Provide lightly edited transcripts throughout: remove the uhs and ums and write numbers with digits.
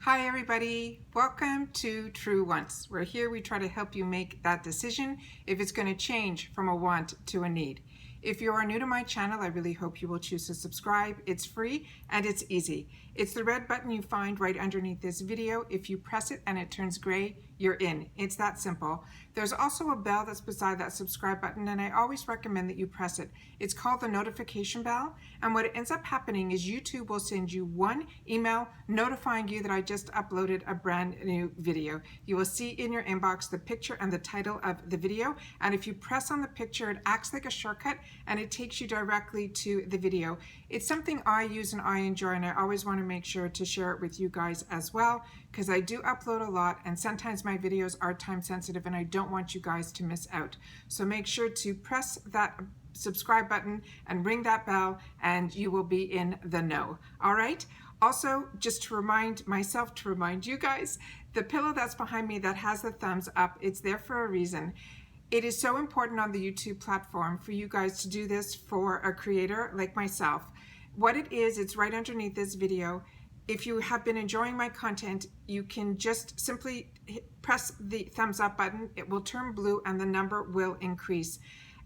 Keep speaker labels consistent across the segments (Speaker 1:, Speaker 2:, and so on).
Speaker 1: Hi everybody, welcome to True Wants. We're here, we try to help you make that decision if it's going to change from a want to a need. If you are new to my channel, I really hope you will choose to subscribe. It's free and it's easy. It's the red button you find right underneath this video. If you press it and it turns gray, you're in. It's that simple. There's also a bell that's beside that subscribe button, and I always recommend that you press it. It's called the notification bell, and what ends up happening is YouTube will send you one email notifying you that I just uploaded a brand new video. You will see in your inbox the picture and the title of the video, and if you press on the picture, it acts like a shortcut and it takes you directly to the video. It's something I use and I enjoy, and I always want to make sure to share it with you guys as well, because I do upload a lot and sometimes my videos are time sensitive and I don't want you guys to miss out. So make sure to press that subscribe button and ring that bell and you will be in the know. All right. Also, just to remind myself, to remind you guys, the pillow that's behind me that has the thumbs up, it's there for a reason. It is so important on the YouTube platform for you guys to do this for a creator like myself. What it is, it's right underneath this video. If you have been enjoying my content, you can just simply press the thumbs up button. It will turn blue and the number will increase.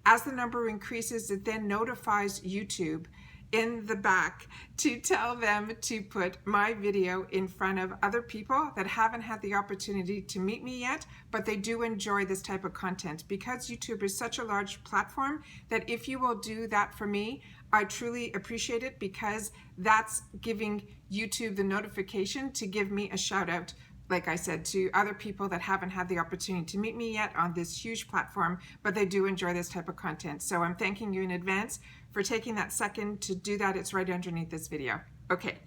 Speaker 1: As the number increases, it then notifies YouTube in the back to tell them to put my video in front of other people that haven't had the opportunity to meet me yet, but they do enjoy this type of content. Because YouTube is such a large platform, that if you will do that for me, I truly appreciate it, because that's giving YouTube the notification to give me a shout out, like I said, to other people that haven't had the opportunity to meet me yet on this huge platform, but they do enjoy this type of content. So I'm thanking you in advance for taking that second to do that. It's right underneath this video. Okay,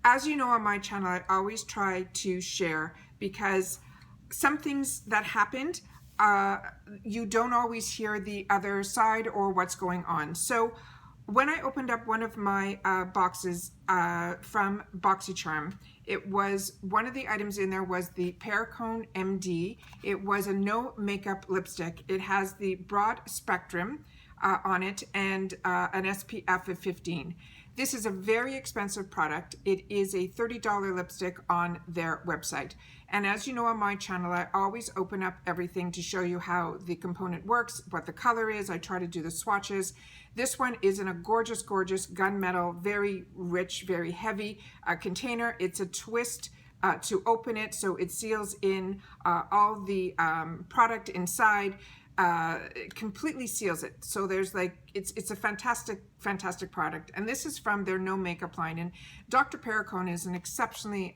Speaker 1: as you know, on my channel, I always try to share, because some things that happened, you don't always hear the other side or what's going on. So when I opened up one of my boxes from Boxycharm, it was, one of the items in there was the PerriconeMD. It was a no makeup lipstick. It has the broad spectrum on it and an SPF of 15. This is a very expensive product. It is a $30 lipstick on their website. And as you know, on my channel, I always open up everything to show you how the component works, what the color is. I try to do the swatches. This one is in a gorgeous, gorgeous gunmetal, very rich, very heavy container. It's a twist to open it, so it seals in all the product inside. It completely seals it. So there's like, it's a fantastic product. And this is from their no makeup line. And Dr. Perricone is an exceptionally,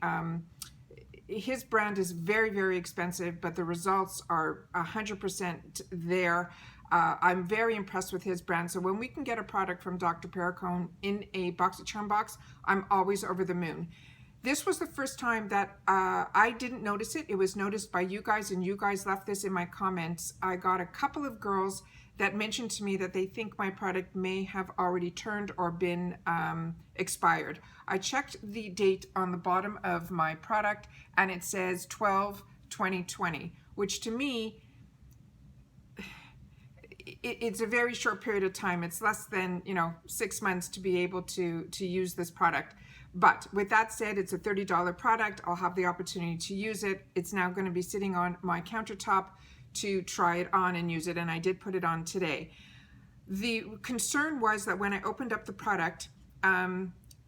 Speaker 1: his brand is very, very expensive, but the results are 100% there. I'm very impressed with his brand. So when we can get a product from Dr. Perricone in a Boxycharm box, I'm always over the moon. This was the first time that I didn't notice it. It was noticed by you guys, and you guys left this in my comments. I got a couple of girls that mentioned to me that they think my product may have already turned or been expired. I checked the date on the bottom of my product and it says 12/20/20, which to me, it's a very short period of time. It's less than 6 months to be able to use this product. But with that said, it's a $30 product. I'll have the opportunity to use it. It's now going to be sitting on my countertop to try it on and use it, and I did put it on today. The concern was that when I opened up the product,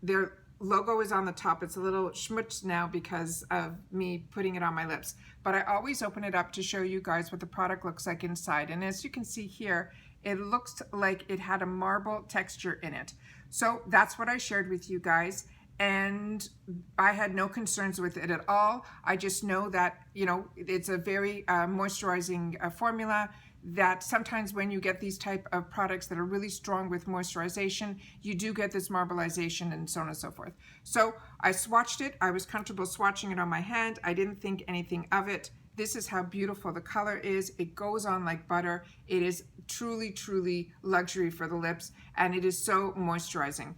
Speaker 1: their logo is on the top. It's a little schmutz now because of me putting it on my lips, but I always open it up to show you guys what the product looks like inside. And as you can see here, it looks like it had a marble texture in it. So that's what I shared with you guys. And I had no concerns with it at all. I just know that, it's a very moisturizing formula, that sometimes when you get these type of products that are really strong with moisturization, you do get this marbleization and so on and so forth. So I swatched it. I was comfortable swatching it on my hand. I didn't think anything of it. This is how beautiful the color is. It goes on like butter. It is truly, truly luxury for the lips, and it is so moisturizing.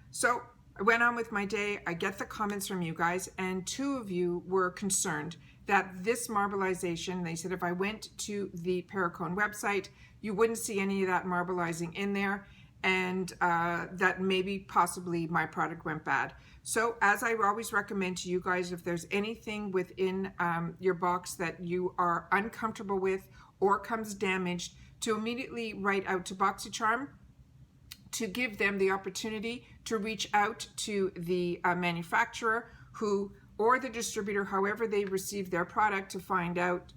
Speaker 1: So I went on with my day. I get the comments from you guys, and 2 of you were concerned that this marbleization, they said if I went to the Perricone website, you wouldn't see any of that marbleizing in there. and that maybe possibly my product went bad. So as I always recommend to you guys, if there's anything within your box that you are uncomfortable with or comes damaged, to immediately write out to Boxycharm to give them the opportunity to reach out to the manufacturer or the distributor, however they receive their product, to find out,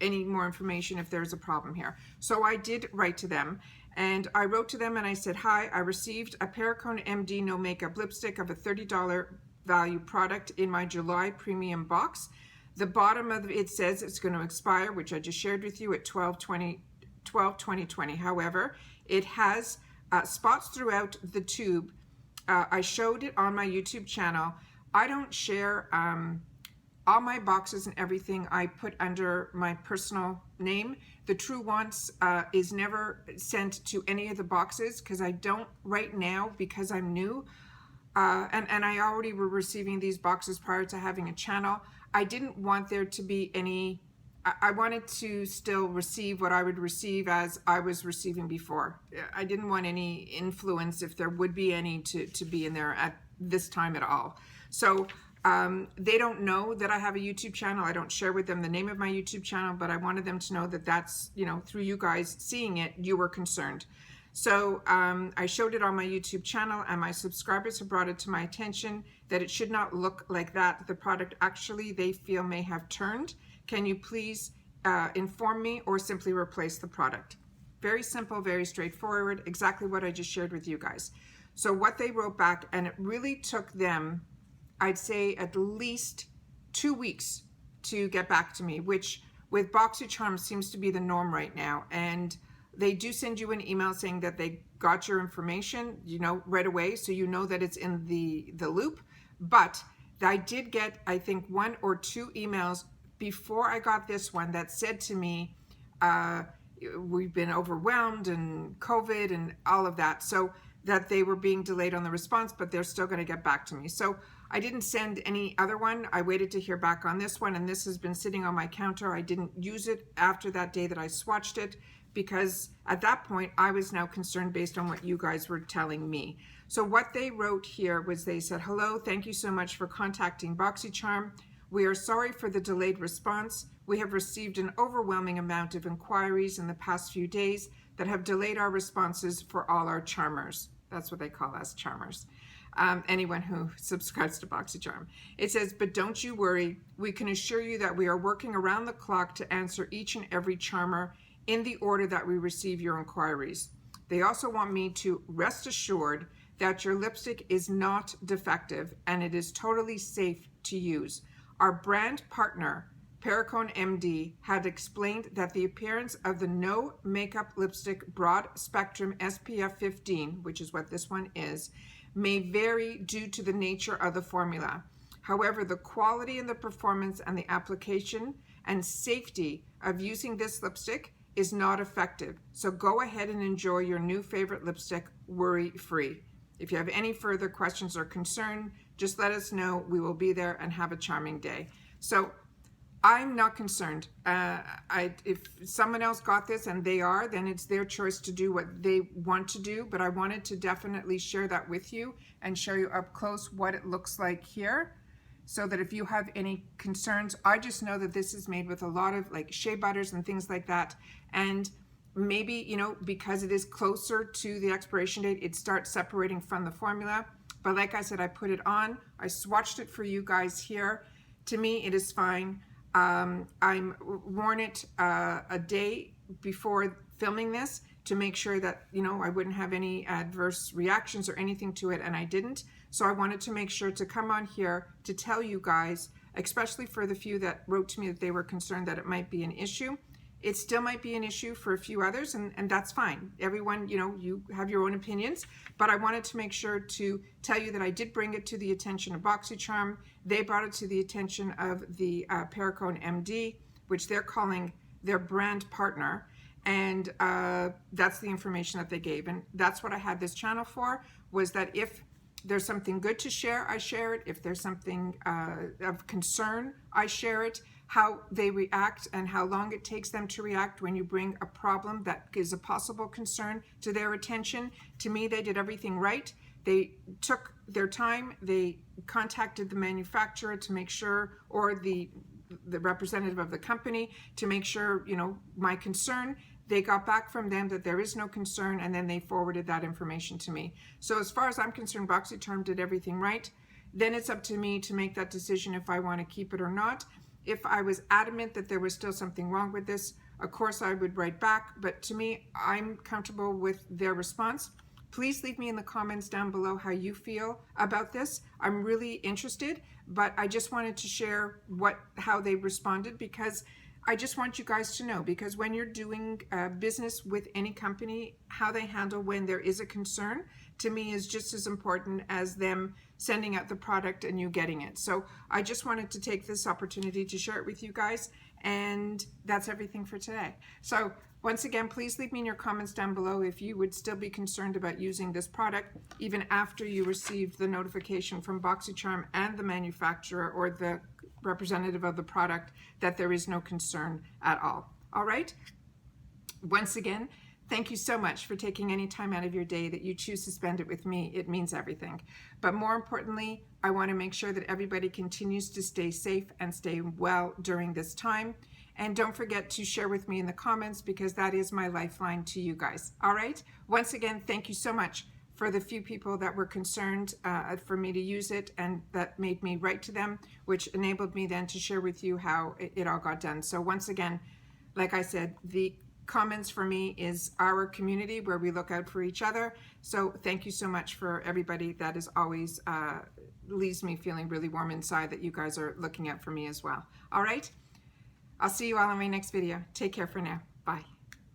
Speaker 1: any more information if there's a problem here. So I did write to them, and I wrote to them and I said, hi, I received a PerriconeMD no makeup lipstick of a $30 value product in my July premium box. The bottom of it says it's going to expire, which I just shared with you at 12/20/2020. However, it has spots throughout the tube. I showed it on my YouTube channel. I don't share all my boxes and everything. I put under my personal name. The True Wants is never sent to any of the boxes because I don't right now, because I'm new. And I already were receiving these boxes prior to having a channel. I didn't want there to be any, I wanted to still receive what I would receive as I was receiving before. I didn't want any influence, if there would be any, to be in there at this time at all. So they don't know that I have a YouTube channel. I don't share with them the name of my YouTube channel, but I wanted them to know that that's, through you guys seeing it, you were concerned. So I showed it on my YouTube channel, and my subscribers have brought it to my attention that it should not look like that. The product actually, they feel, may have turned. Can you please inform me or simply replace the product? Very simple, very straightforward, exactly what I just shared with you guys. So what they wrote back, and it really took them, I'd say, at least 2 weeks to get back to me, which with Boxycharm seems to be the norm right now. And they do send you an email saying that they got your information, right away, so you know that it's in the loop. But I did get, I think, 1 or 2 emails before I got this one that said to me, we've been overwhelmed and COVID and all of that. So that they were being delayed on the response, but they're still going to get back to me. So I didn't send any other one. I waited to hear back on this one, and this has been sitting on my counter. I didn't use it after that day that I swatched it, because at that point I was now concerned based on what you guys were telling me. So what they wrote here was, they said, hello, thank you so much for contacting Boxycharm. We are sorry for the delayed response. We have received an overwhelming amount of inquiries in the past few days that have delayed our responses for all our charmers. That's what they call us, charmers. Anyone who subscribes to Boxycharm. It says, but don't you worry. We can assure you that we are working around the clock to answer each and every charmer in the order that we receive your inquiries. They also want me to rest assured that your lipstick is not defective and it is totally safe to use. Our brand partner, PerriconeMD, had explained that the appearance of the no makeup lipstick broad spectrum SPF 15, which is what this one is, may vary due to the nature of the formula. However, the quality and the performance and the application and safety of using this lipstick is not effective. So go ahead and enjoy your new favorite lipstick worry-free. If you have any further questions or concern, just let us know. We will be there, and have a charming day. So I'm not concerned. If someone else got this and they are, then it's their choice to do what they want to do. But I wanted to definitely share that with you and show you up close what it looks like here, so that if you have any concerns, I just know that this is made with a lot of like shea butters and things like that. And maybe, because it is closer to the expiration date, it starts separating from the formula. But like I said, I put it on, I swatched it for you guys here. To me, it is fine. I'm worn it a day before filming this to make sure that, I wouldn't have any adverse reactions or anything to it, and I didn't. So I wanted to make sure to come on here to tell you guys, especially for the few that wrote to me that they were concerned that it might be an issue. It still might be an issue for a few others, and that's fine. Everyone, you have your own opinions, but I wanted to make sure to tell you that I did bring it to the attention of Boxycharm. They brought it to the attention of the PerriconeMD, which they're calling their brand partner, and that's the information that they gave. And that's what I had this channel for, was that if there's something good to share, I share it. If there's something of concern, I share it. how they react and how long it takes them to react when you bring a problem that is a possible concern to their attention. To me, they did everything right. They took their time. They contacted the manufacturer to make sure, or the representative of the company to make sure, you know, my concern. They got back from them that there is no concern, and then they forwarded that information to me. So as far as I'm concerned, Boxycharm did everything right. Then it's up to me to make that decision if I want to keep it or not. If I was adamant that there was still something wrong with this, of course I would write back, but to me, I'm comfortable with their response. Please leave me in the comments down below how you feel about this. I'm really interested, but I just wanted to share how they responded, because I just want you guys to know, because when you're doing business with any company, how they handle when there is a concern, to me, is just as important as them sending out the product and you getting it. So I just wanted to take this opportunity to share it with you guys, and that's everything for today. So once again, please leave me in your comments down below if you would still be concerned about using this product even after you received the notification from Boxycharm and the manufacturer or the representative of the product that there is no concern at all. All right? Once again, thank you so much for taking any time out of your day that you choose to spend it with me. It means everything. But more importantly, I want to make sure that everybody continues to stay safe and stay well during this time. And don't forget to share with me in the comments, because that is my lifeline to you guys. All right? Once again, thank you so much for the few people that were concerned for me to use it, and that made me write to them, which enabled me then to share with you how it all got done. So once again, like I said, the comments for me is our community where we look out for each other. So thank you so much for everybody. That is always leaves me feeling really warm inside that you guys are looking out for me as well. All right? I'll see you all in my next video. Take care for now. Bye.